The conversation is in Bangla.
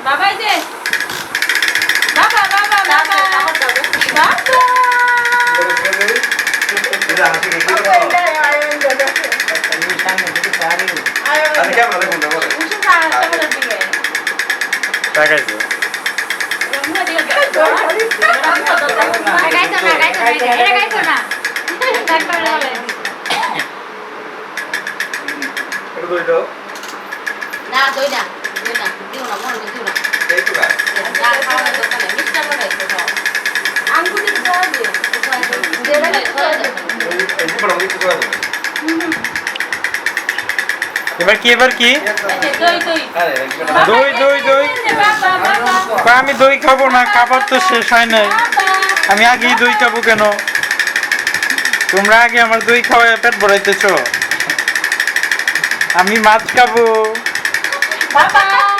বাবাই যে বাবা বাবা বাবা না দই না দিও না দিও না মনে দিও না এই তো গায় না খাওয়া দোকানে মিষ্টি বানাইছো তো আঙ্গুর দিয়ে খাওয়া দিও দেড়া খাওয়া দিও এই বড় বড় খাওয়া দিও এবার কি দই দই দই দই দই আমি দই খাবো না, খাবার তো শেষ হয় নাই। আমি আগেই দই খাবো কেন? তোমরা আগে আমার দই খাওয়ায় পেট ভরাইতেছ। আমি মাছ খাবো। বাবা